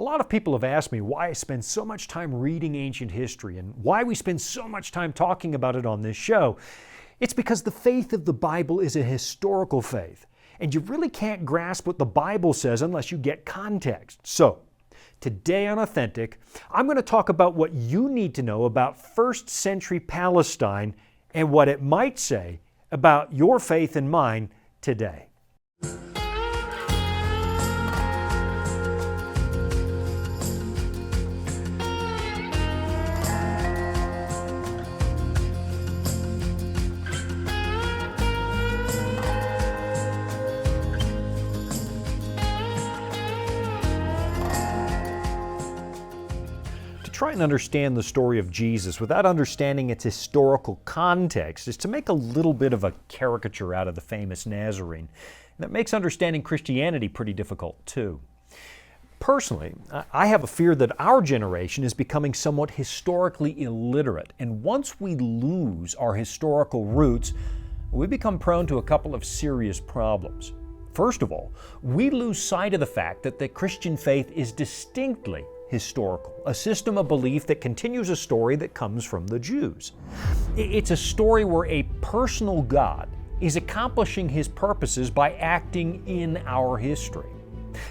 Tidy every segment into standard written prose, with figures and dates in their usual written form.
A lot of people have asked me why I spend so much time reading ancient history and why we spend so much time talking about it on this show. It's because the faith of the Bible is a historical faith, and you really can't grasp what the Bible says unless you get context. So, today on Authentic, I'm going to talk about what you need to know about first century Palestine and what it might say about your faith and mine today. Try and understand the story of Jesus without understanding its historical context is to make a little bit of a caricature out of the famous Nazarene. And that makes understanding Christianity pretty difficult too. Personally, I have a fear that our generation is becoming somewhat historically illiterate, and once we lose our historical roots, we become prone to a couple of serious problems. First of all, we lose sight of the fact that the Christian faith is distinctly historical, a system of belief that continues a story that comes from the Jews. It's a story where a personal God is accomplishing His purposes by acting in our history.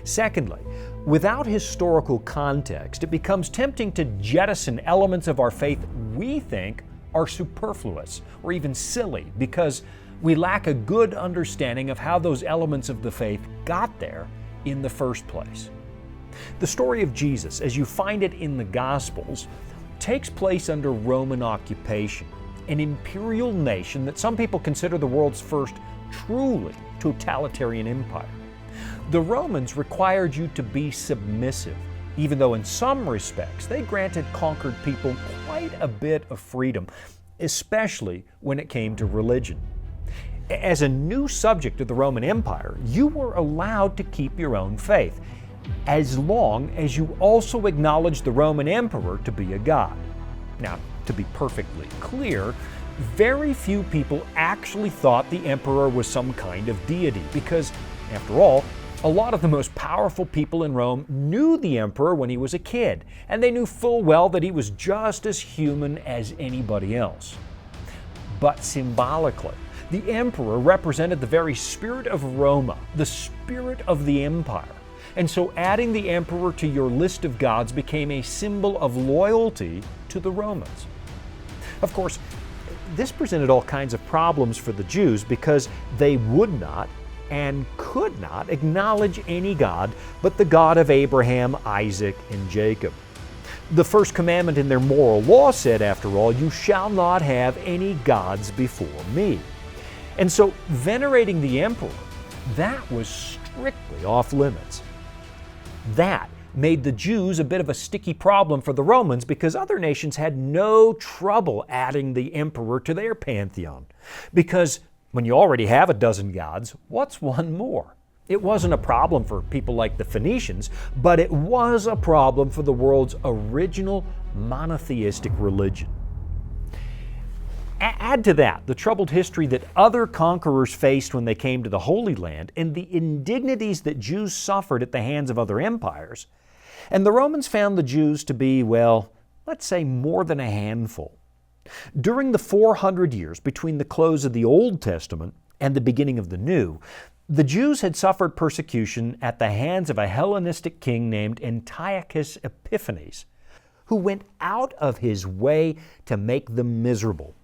Secondly, without historical context, it becomes tempting to jettison elements of our faith we think are superfluous or even silly because we lack a good understanding of how those elements of the faith got there in the first place. The story of Jesus, as you find it in the Gospels, takes place under Roman occupation, an imperial nation that some people consider the world's first truly totalitarian empire. The Romans required you to be submissive, even though in some respects they granted conquered people quite a bit of freedom, especially when it came to religion. As a new subject of the Roman Empire, you were allowed to keep your own faith, as long as you also acknowledge the Roman emperor to be a god. Now, to be perfectly clear, very few people actually thought the emperor was some kind of deity because, after all, a lot of the most powerful people in Rome knew the emperor when he was a kid, and they knew full well that he was just as human as anybody else. But symbolically, the emperor represented the very spirit of Roma, the spirit of the empire. And so adding the emperor to your list of gods became a symbol of loyalty to the Romans. Of course, this presented all kinds of problems for the Jews because they would not and could not acknowledge any god but the God of Abraham, Isaac, and Jacob. The first commandment in their moral law said, after all, "You shall not have any gods before me." And so venerating the emperor, that was strictly off limits. That made the Jews a bit of a sticky problem for the Romans because other nations had no trouble adding the emperor to their pantheon. Because when you already have a dozen gods, what's one more? It wasn't a problem for people like the Phoenicians, but it was a problem for the world's original monotheistic religion. Add to that the troubled history that other conquerors faced when they came to the Holy Land and the indignities that Jews suffered at the hands of other empires, and the Romans found the Jews to be, well, let's say more than a handful. During the 400 years between the close of the Old Testament and the beginning of the New, the Jews had suffered persecution at the hands of a Hellenistic king named Antiochus Epiphanes, who went out of his way to make them miserable.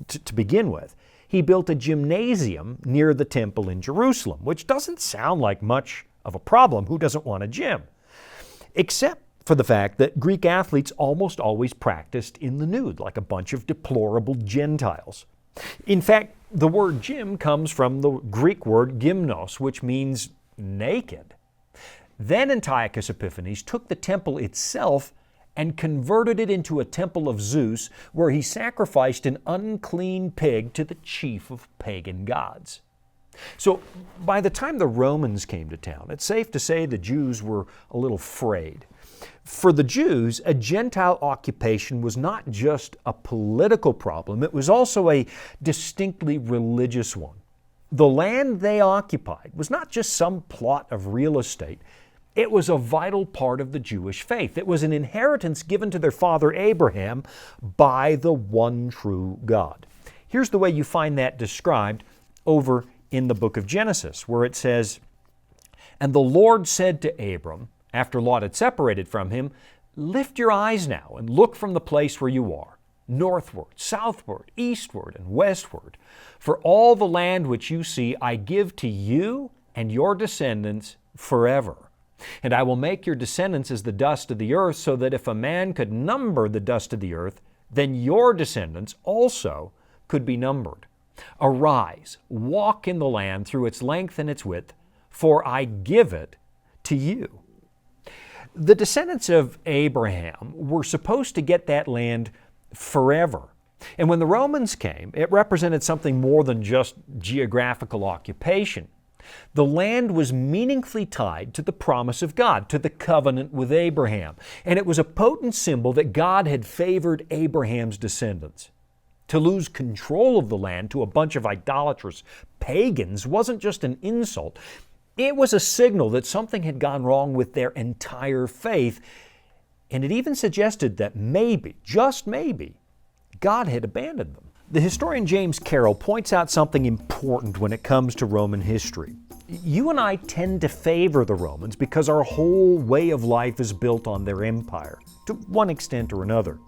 To begin with, he built a gymnasium near the temple in Jerusalem, which doesn't sound like much of a problem. Who doesn't want a gym? Except for the fact that Greek athletes almost always practiced in the nude, like a bunch of deplorable Gentiles. In fact, the word gym comes from the Greek word gymnos, which means naked. Then Antiochus Epiphanes took the temple itself and converted it into a temple of Zeus, where he sacrificed an unclean pig to the chief of pagan gods. So by the time the Romans came to town, it's safe to say the Jews were a little frayed. For the Jews, a Gentile occupation was not just a political problem, it was also a distinctly religious one. The land they occupied was not just some plot of real estate, It was a vital part of the Jewish faith. It was an inheritance given to their father Abraham by the one true God. Here's the way you find that described over in the book of Genesis, where it says, "And the Lord said to Abram, after Lot had separated from him, 'Lift your eyes now and look from the place where you are, northward, southward, eastward, and westward. For all the land which you see I give to you and your descendants forever. And I will make your descendants as the dust of the earth, so that if a man could number the dust of the earth, then your descendants also could be numbered. Arise, walk in the land through its length and its width, for I give it to you.'" The descendants of Abraham were supposed to get that land forever. And when the Romans came, it represented something more than just geographical occupation. The land was meaningfully tied to the promise of God, to the covenant with Abraham. And it was a potent symbol that God had favored Abraham's descendants. To lose control of the land to a bunch of idolatrous pagans wasn't just an insult. It was a signal that something had gone wrong with their entire faith. And it even suggested that maybe, just maybe, God had abandoned them. The historian James Carroll points out something important when it comes to Roman history. You and I tend to favor the Romans because our whole way of life is built on their empire, to one extent or another.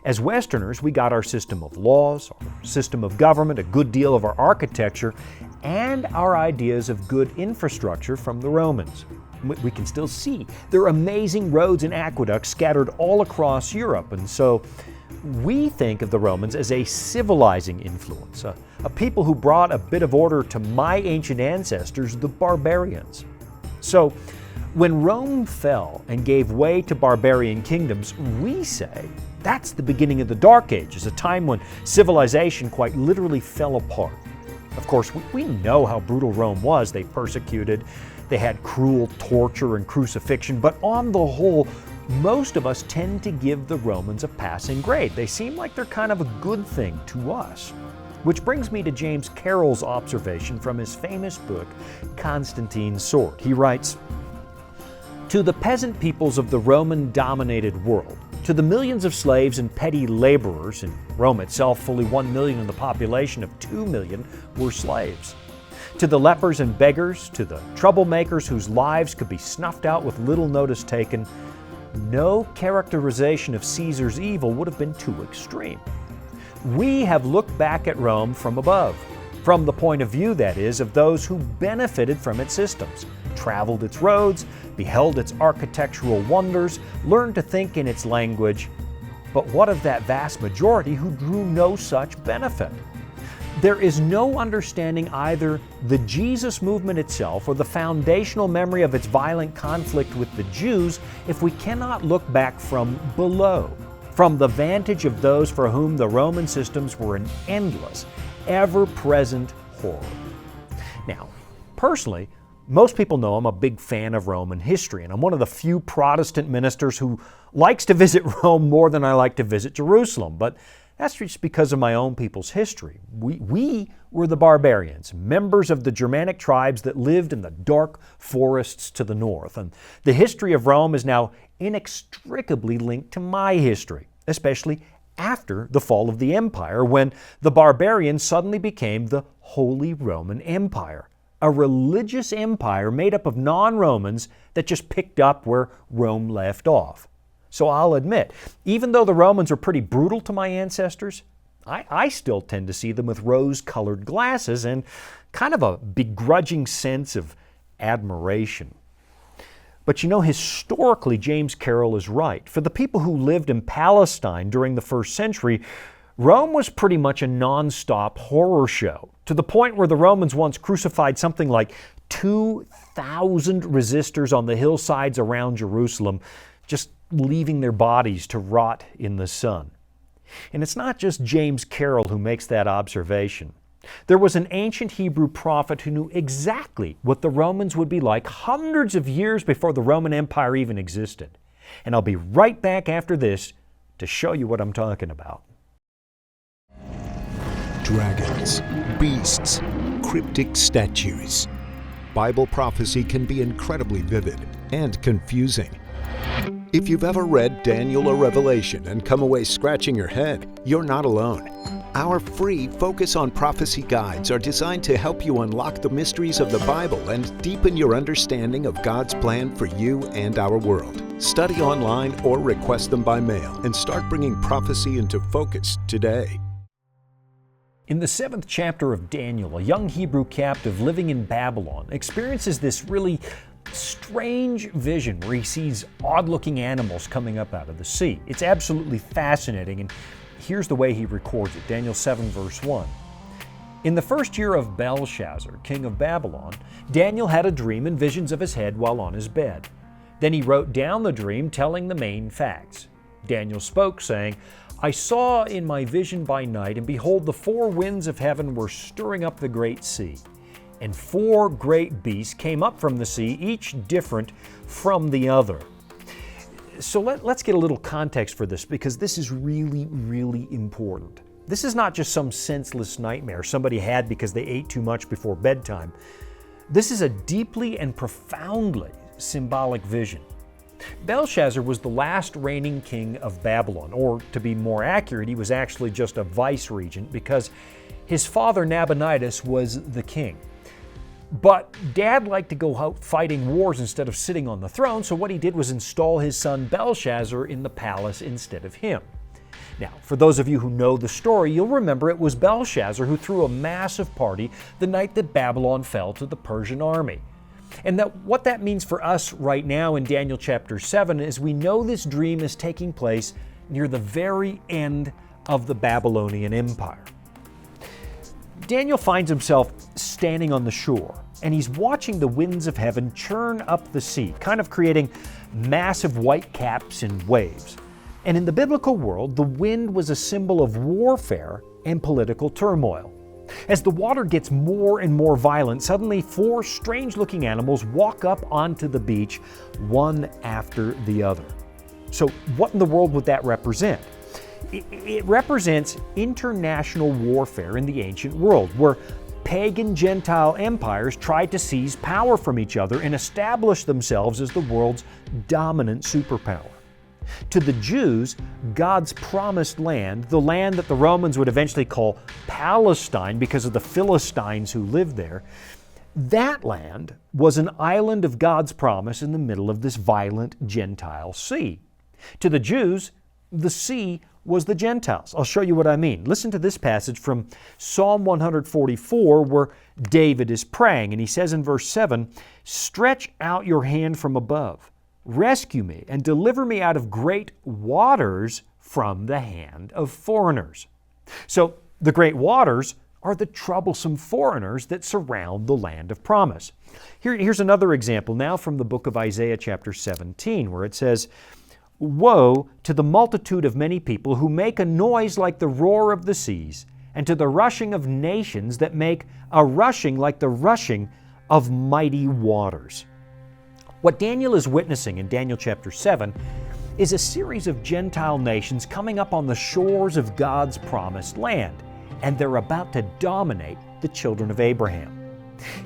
As Westerners, we got our system of laws, our system of government, a good deal of our architecture, and our ideas of good infrastructure from the Romans. We can still see their amazing roads and aqueducts scattered all across Europe, and so we think of the Romans as a civilizing influence, a people who brought a bit of order to my ancient ancestors, the barbarians. So when Rome fell and gave way to barbarian kingdoms, we say that's the beginning of the Dark Ages, a time when civilization quite literally fell apart. Of course, we know how brutal Rome was. They persecuted, they had cruel torture and crucifixion, but on the whole, most of us tend to give the Romans a passing grade. They seem like they're kind of a good thing to us. Which brings me to James Carroll's observation from his famous book, Constantine's Sword. He writes, "To the peasant peoples of the Roman-dominated world, to the millions of slaves and petty laborers, in Rome itself fully 1 million of the population of 2 million were slaves. To the lepers and beggars, to the troublemakers whose lives could be snuffed out with little notice taken, no characterization of Caesar's evil would have been too extreme. We have looked back at Rome from above, from the point of view, that is, of those who benefited from its systems, traveled its roads, beheld its architectural wonders, learned to think in its language. But what of that vast majority who drew no such benefit? There is no understanding either the Jesus movement itself or the foundational memory of its violent conflict with the Jews if we cannot look back from below, from the vantage of those for whom the Roman systems were an endless, ever-present horror." Now, personally, most people know I'm a big fan of Roman history, and I'm one of the few Protestant ministers who likes to visit Rome more than I like to visit Jerusalem, but that's just because of my own people's history. We were the barbarians, members of the Germanic tribes that lived in the dark forests to the north. And the history of Rome is now inextricably linked to my history, especially after the fall of the empire, when the barbarians suddenly became the Holy Roman Empire, a religious empire made up of non-Romans that just picked up where Rome left off. So I'll admit, even though the Romans were pretty brutal to my ancestors, I still tend to see them with rose-colored glasses and kind of a begrudging sense of admiration. But you know, historically, James Carroll is right. For the people who lived in Palestine during the first century, Rome was pretty much a non-stop horror show, to the point where the Romans once crucified something like 2,000 resistors on the hillsides around Jerusalem, just leaving their bodies to rot in the sun. And it's not just James Carroll who makes that observation. There was an ancient Hebrew prophet who knew exactly what the Romans would be like hundreds of years before the Roman Empire even existed. And I'll be right back after this to show you what I'm talking about. Dragons, beasts, cryptic statues. Bible prophecy can be incredibly vivid. and confusing. If you've ever read Daniel or Revelation and come away scratching your head, you're not alone. Our free Focus on Prophecy guides are designed to help you unlock the mysteries of the Bible and deepen your understanding of God's plan for you and our world. Study online or request them by mail and start bringing prophecy into focus today. In the 7th chapter of Daniel, a young Hebrew captive living in Babylon experiences this really strange vision where he sees odd-looking animals coming up out of the sea. It's absolutely fascinating, and here's the way he records it. Daniel 7 verse 1. In the first year of Belshazzar, king of Babylon, Daniel had a dream and visions of his head while on his bed. Then he wrote down the dream, telling the main facts. Daniel spoke, saying, I saw in my vision by night, and behold, the 4 winds of heaven were stirring up the great sea. And 4 great beasts came up from the sea, each different from the other. So let's get a little context for this, because this is really, really important. This is not just some senseless nightmare somebody had because they ate too much before bedtime. This is a deeply and profoundly symbolic vision. Belshazzar was the last reigning king of Babylon, or to be more accurate, he was actually just a vice-regent because his father Nabonidus was the king. But Dad liked to go out fighting wars instead of sitting on the throne, so what he did was install his son Belshazzar in the palace instead of him. Now, for those of you who know the story, you'll remember it was Belshazzar who threw a massive party the night that Babylon fell to the Persian army. And what that means for us right now in Daniel chapter 7 is we know this dream is taking place near the very end of the Babylonian Empire. Daniel finds himself standing on the shore, and he's watching the winds of heaven churn up the sea, kind of creating massive white caps and waves. And in the biblical world, the wind was a symbol of warfare and political turmoil. As the water gets more and more violent, suddenly 4 strange-looking animals walk up onto the beach, one after the other. So what in the world would that represent? It represents international warfare in the ancient world, where pagan Gentile empires tried to seize power from each other and establish themselves as the world's dominant superpower. To the Jews, God's promised land, the land that the Romans would eventually call Palestine because of the Philistines who lived there, that land was an island of God's promise in the middle of this violent Gentile sea. To the Jews, the sea was the Gentiles. I'll show you what I mean. Listen to this passage from Psalm 144 where David is praying, and he says in verse 7, "Stretch out your hand from above. Rescue me and deliver me out of great waters from the hand of foreigners." So the great waters are the troublesome foreigners that surround the land of promise. Here's another example now from the book of Isaiah chapter 17 where it says, "Woe to the multitude of many people who make a noise like the roar of the seas, and to the rushing of nations that make a rushing like the rushing of mighty waters." What Daniel is witnessing in Daniel chapter 7 is a series of Gentile nations coming up on the shores of God's promised land, and they're about to dominate the children of Abraham.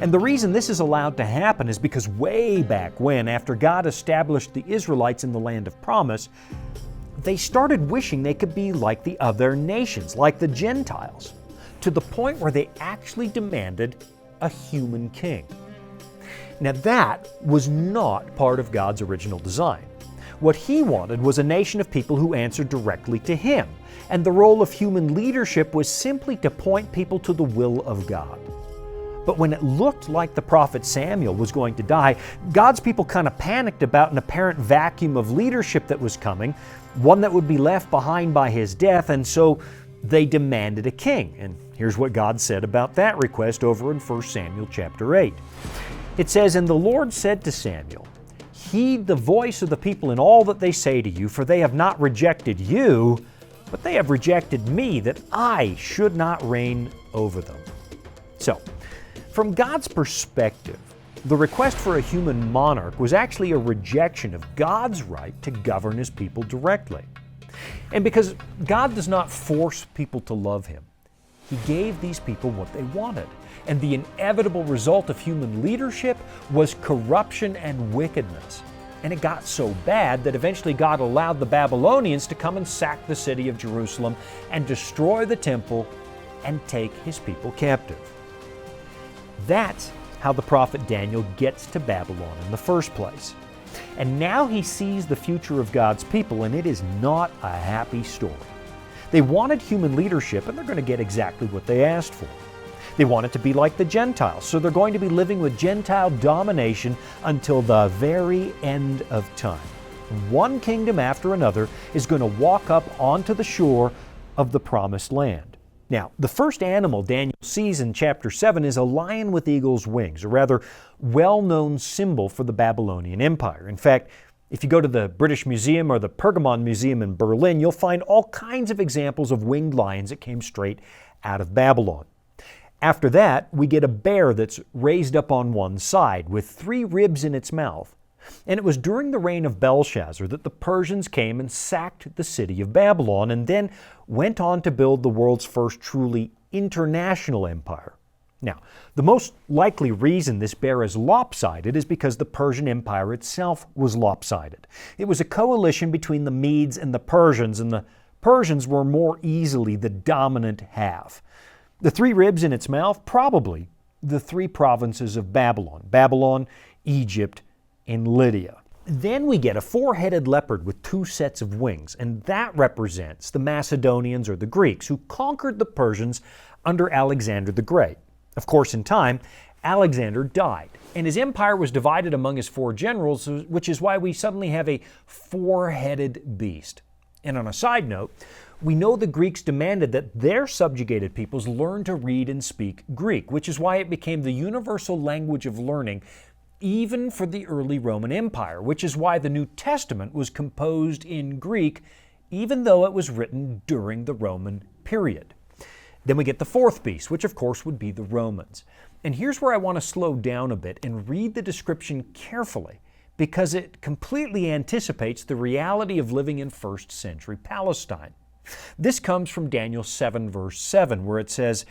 And the reason this is allowed to happen is because way back when, after God established the Israelites in the land of promise, they started wishing they could be like the other nations, like the Gentiles, to the point where they actually demanded a human king. Now that was not part of God's original design. What He wanted was a nation of people who answered directly to Him, and the role of human leadership was simply to point people to the will of God. But when it looked like the prophet Samuel was going to die, God's people kind of panicked about an apparent vacuum of leadership that was coming, one that would be left behind by his death, and so they demanded a king. And here's what God said about that request over in 1 Samuel chapter 8. It says, "And the Lord said to Samuel, Heed the voice of the people in all that they say to you, for they have not rejected you, but they have rejected me, that I should not reign over them." So, from God's perspective, the request for a human monarch was actually a rejection of God's right to govern His people directly. And because God does not force people to love Him, He gave these people what they wanted. And the inevitable result of human leadership was corruption and wickedness. And it got so bad that eventually God allowed the Babylonians to come and sack the city of Jerusalem and destroy the temple and take his people captive. That's how the prophet Daniel gets to Babylon in the first place. And now he sees the future of God's people, and it is not a happy story. They wanted human leadership, and they're going to get exactly what they asked for. They want it to be like the Gentiles, so they're going to be living with Gentile domination until the very end of time. One kingdom after another is going to walk up onto the shore of the Promised Land. Now, the first animal Daniel sees in chapter 7 is a lion with eagle's wings, a rather well-known symbol for the Babylonian Empire. In fact, if you go to the British Museum or the Pergamon Museum in Berlin, you'll find all kinds of examples of winged lions that came straight out of Babylon. After that, we get a bear that's raised up on one side with 3 ribs in its mouth. And it was during the reign of Belshazzar that the Persians came and sacked the city of Babylon and then went on to build the world's first truly international empire. Now, the most likely reason this bear is lopsided is because the Persian Empire itself was lopsided. It was a coalition between the Medes and the Persians, and the Persians were more easily the dominant half. The 3 ribs in its mouth, probably the 3 provinces of Babylon: Babylon, Egypt, and Lydia. Then we get a 4-headed leopard with 2 sets of wings, and that represents the Macedonians or the Greeks who conquered the Persians under Alexander the Great. Of course, in time, Alexander died, and his empire was divided among his 4 generals, which is why we suddenly have a 4-headed beast. And on a side note, we know the Greeks demanded that their subjugated peoples learn to read and speak Greek, which is why it became the universal language of learning even for the early Roman Empire, which is why the New Testament was composed in Greek, even though it was written during the Roman period. Then we get the 4th beast, which of course would be the Romans. And here's where I want to slow down a bit and read the description carefully, because it completely anticipates the reality of living in 1st century Palestine. This comes from Daniel 7, verse 7, where it says,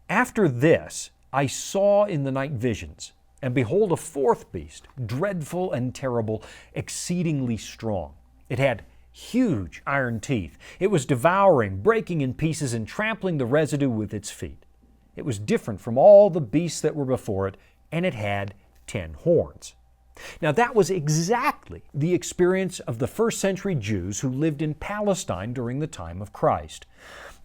"After this I saw in the night visions, and behold a 4th beast, dreadful and terrible, exceedingly strong. It had huge iron teeth. It was devouring, breaking in pieces, and trampling the residue with its feet. It was different from all the beasts that were before it, and it had 10 horns." Now that was exactly the experience of the 1st century Jews who lived in Palestine during the time of Christ.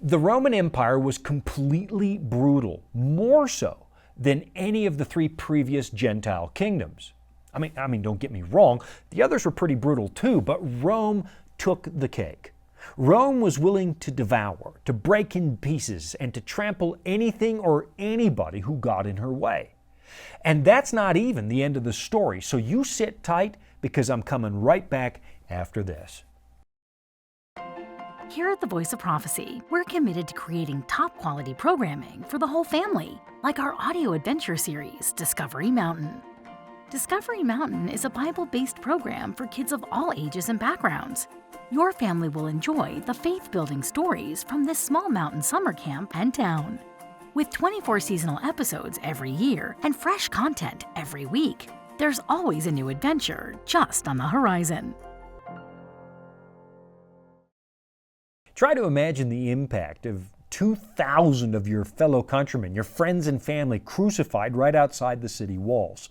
The Roman Empire was completely brutal, more so than any of the 3 previous Gentile kingdoms. I mean, don't get me wrong, the others were pretty brutal too, but Rome took the cake. Rome was willing to devour, to break in pieces, and to trample anything or anybody who got in her way. And that's not even the end of the story, so you sit tight because I'm coming right back after this. Here at the Voice of Prophecy, we're committed to creating top-quality programming for the whole family, like our audio adventure series, Discovery Mountain. Discovery Mountain is a Bible-based program for kids of all ages and backgrounds. Your family will enjoy the faith-building stories from this small mountain summer camp and town. With 24 seasonal episodes every year and fresh content every week, there's always a new adventure just on the horizon. Try to imagine the impact of 2,000 of your fellow countrymen, your friends and family, crucified right outside the city walls.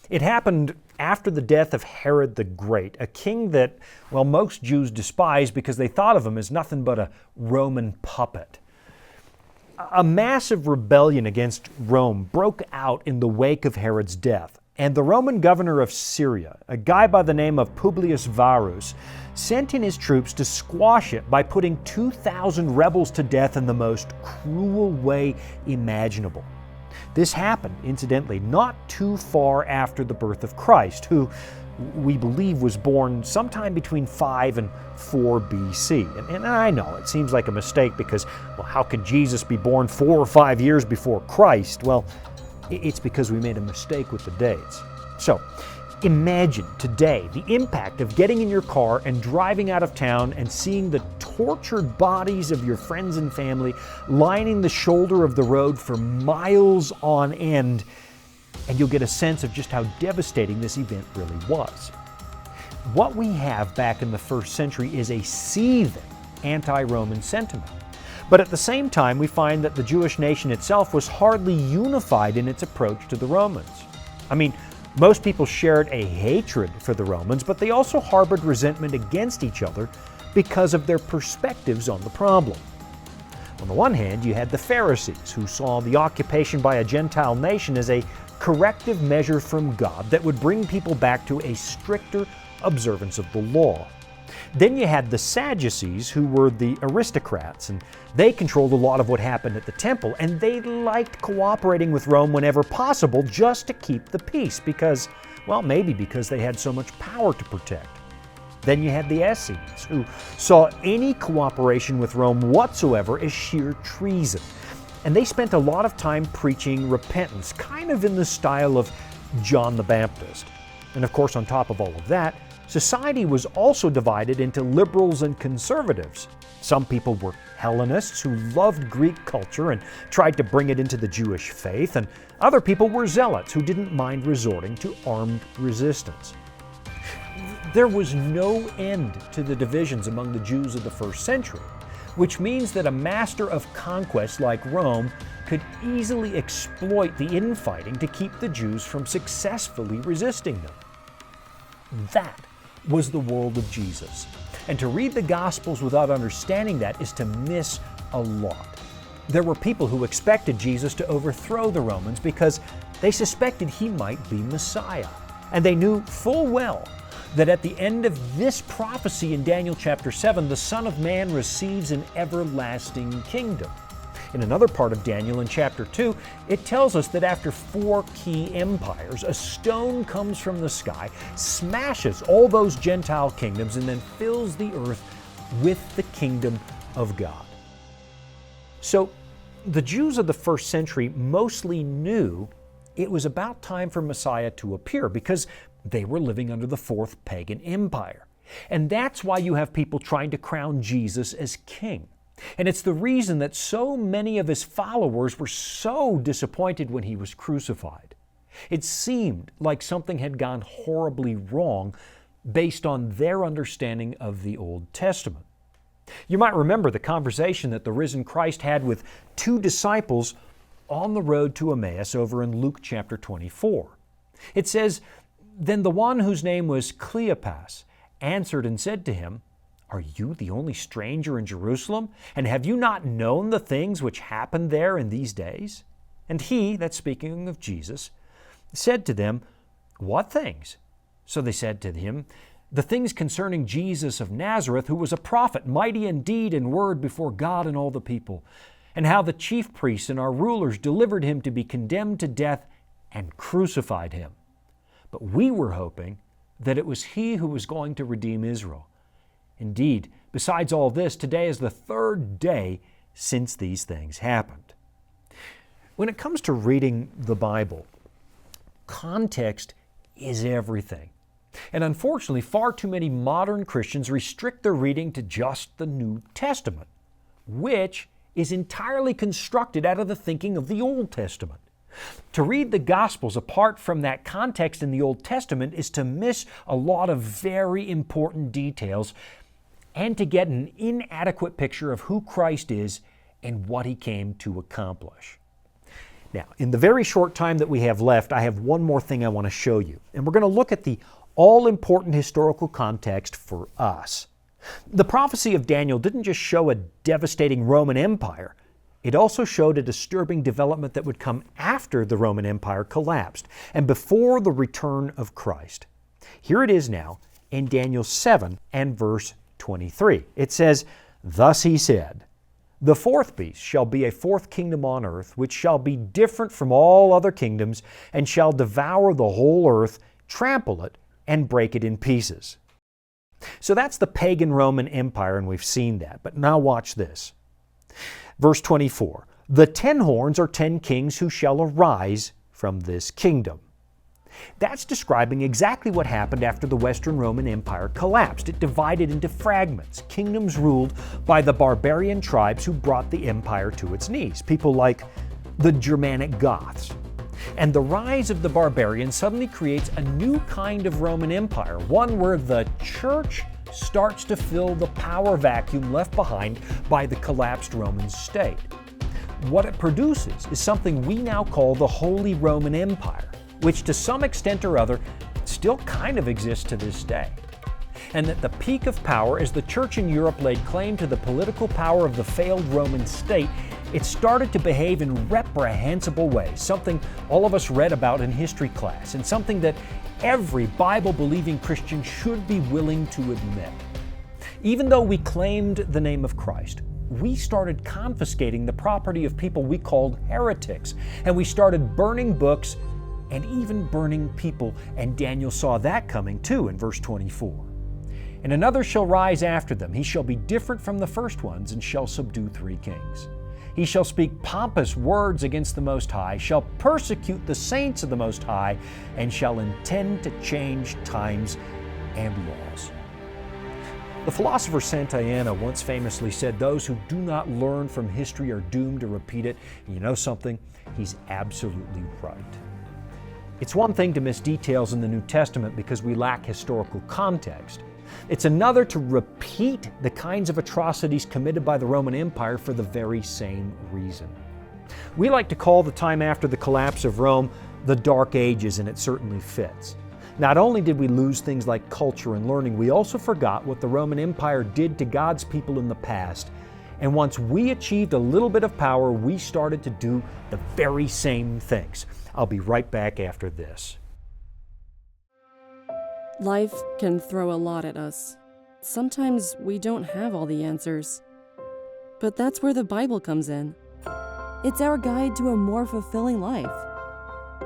It happened after the death of Herod the Great, a king that, well, most Jews despised because they thought of him as nothing but a Roman puppet. A massive rebellion against Rome broke out in the wake of Herod's death, and the Roman governor of Syria, a guy by the name of Publius Varus, sent in his troops to squash it by putting 2,000 rebels to death in the most cruel way imaginable. This happened, incidentally, not too far after the birth of Christ, who we believe was born sometime between 5 and 4 BC. And I know it seems like a mistake because, well, how could Jesus be born 4 or 5 years before Christ? Well, it's because we made a mistake with the dates. So, imagine today the impact of getting in your car and driving out of town and seeing the tortured bodies of your friends and family lining the shoulder of the road for miles on end, and you'll get a sense of just how devastating this event really was. what we have back in the first century is a seething anti-Roman sentiment. But at the same time, we find that the Jewish nation itself was hardly unified in its approach to the Romans. I mean, most people shared a hatred for the Romans, but they also harbored resentment against each other because of their perspectives on the problem. On the one hand, you had the Pharisees, who saw the occupation by a Gentile nation as a corrective measure from God that would bring people back to a stricter observance of the law. Then you had the Sadducees, who were the aristocrats, and they controlled a lot of what happened at the temple, and they liked cooperating with Rome whenever possible just to keep the peace because, well, maybe because they had so much power to protect. Then you had the Essenes, who saw any cooperation with Rome whatsoever as sheer treason. And they spent a lot of time preaching repentance, kind of in the style of John the Baptist. And of course, on top of all of that, society was also divided into liberals and conservatives. Some people were Hellenists who loved Greek culture and tried to bring it into the Jewish faith, and other people were zealots who didn't mind resorting to armed resistance. There was no end to the divisions among the Jews of the first century, which means that a master of conquest like Rome could easily exploit the infighting to keep the Jews from successfully resisting them. That was the world of Jesus. And to read the Gospels without understanding that is to miss a lot. There were people who expected Jesus to overthrow the Romans because they suspected he might be Messiah. And they knew full well that at the end of this prophecy in Daniel chapter 7, the Son of Man receives an everlasting kingdom. In another part of Daniel in chapter 2, it tells us that after 4 key empires, a stone comes from the sky, smashes all those Gentile kingdoms, and then fills the earth with the kingdom of God. So the Jews of the first century mostly knew it was about time for Messiah to appear because they were living under the 4th pagan empire. And that's why you have people trying to crown Jesus as king. And it's the reason that so many of his followers were so disappointed when he was crucified. It seemed like something had gone horribly wrong based on their understanding of the Old Testament. You might remember the conversation that the risen Christ had with 2 disciples on the road to Emmaus over in Luke chapter 24. It says, "Then the one whose name was Cleopas answered and said to him, 'Are you the only stranger in Jerusalem? And have you not known the things which happened there in these days?' And he," that's speaking of Jesus, "said to them, 'What things?' So they said to him, 'The things concerning Jesus of Nazareth, who was a prophet, mighty in deed and word before God and all the people, and how the chief priests and our rulers delivered him to be condemned to death and crucified him. But we were hoping that it was he who was going to redeem Israel. Indeed, besides all this, today is the 3rd day since these things happened." When it comes to reading the Bible, context is everything. And unfortunately, far too many modern Christians restrict their reading to just the New Testament, which is entirely constructed out of the thinking of the Old Testament. To read the Gospels apart from that context in the Old Testament is to miss a lot of very important details and to get an inadequate picture of who Christ is and what he came to accomplish. Now, in the very short time that we have left, I have one more thing I want to show you, and we're going to look at the all-important historical context for us. The prophecy of Daniel didn't just show a devastating Roman Empire. It also showed a disturbing development that would come after the Roman Empire collapsed and before the return of Christ. Here it is now in Daniel 7 and verse 23. It says, "Thus he said, 'The 4th beast shall be a 4th kingdom on earth, which shall be different from all other kingdoms, and shall devour the whole earth, trample it, and break it in pieces.'" So that's the pagan Roman Empire, and we've seen that. But now watch this. Verse 24, "The 10 horns are 10 kings who shall arise from this kingdom." That's describing exactly what happened after the Western Roman Empire collapsed. It divided into fragments, kingdoms ruled by the barbarian tribes who brought the empire to its knees, people like the Germanic Goths. And the rise of the barbarian suddenly creates a new kind of Roman Empire, one where the church starts to fill the power vacuum left behind by the collapsed Roman state. What it produces is something we now call the Holy Roman Empire, which to some extent or other still kind of exists to this day. And at the peak of power, as the church in Europe laid claim to the political power of the failed Roman state, it started to behave in reprehensible ways, something all of us read about in history class, and something that every Bible-believing Christian should be willing to admit. Even though we claimed the name of Christ, we started confiscating the property of people we called heretics, and we started burning books and even burning people, and Daniel saw that coming too in verse 24. And another shall rise after them. He shall be different from the first ones, and shall subdue 3 kings. He shall speak pompous words against the Most High, shall persecute the saints of the Most High, and shall intend to change times and laws. The philosopher Santayana once famously said, "Those who do not learn from history are doomed to repeat it." And you know something? He's absolutely right. It's one thing to miss details in the New Testament because we lack historical context. It's another to repeat the kinds of atrocities committed by the Roman Empire for the very same reason. We like to call the time after the collapse of Rome the Dark Ages, and it certainly fits. Not only did we lose things like culture and learning, we also forgot what the Roman Empire did to God's people in the past. And once we achieved a little bit of power, we started to do the very same things. I'll be right back after this. Life can throw a lot at us. Sometimes we don't have all the answers. But that's where the Bible comes in. It's our guide to a more fulfilling life.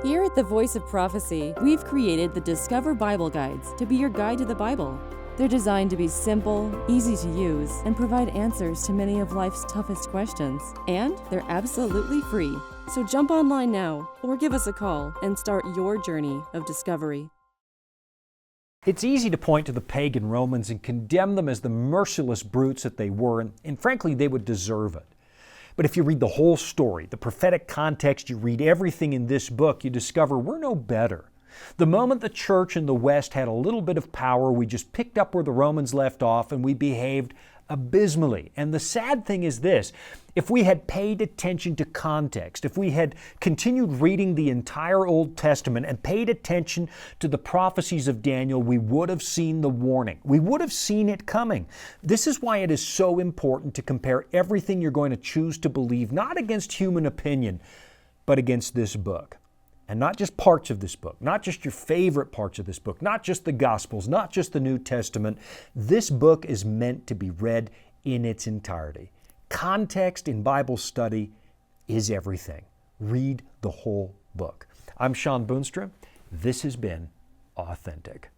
Here at the Voice of Prophecy, we've created the Discover Bible Guides to be your guide to the Bible. They're designed to be simple, easy to use, and provide answers to many of life's toughest questions. And they're absolutely free. So jump online now, or give us a call and start your journey of discovery. It's easy to point to the pagan Romans and condemn them as the merciless brutes that they were, and frankly, they would deserve it. But if you read the whole story, the prophetic context, you read everything in this book, you discover we're no better. The moment the church in the West had a little bit of power, we just picked up where the Romans left off and we behaved abysmally. And the sad thing is this: if we had paid attention to context, if we had continued reading the entire Old Testament and paid attention to the prophecies of Daniel, we would have seen the warning. We would have seen it coming. This is why it is so important to compare everything you're going to choose to believe, not against human opinion, but against this book. And not just parts of this book, not just your favorite parts of this book, not just the Gospels, not just the New Testament. This book is meant to be read in its entirety. Context in Bible study is everything. Read the whole book. I'm Shawn Boonstra. This has been Authentic.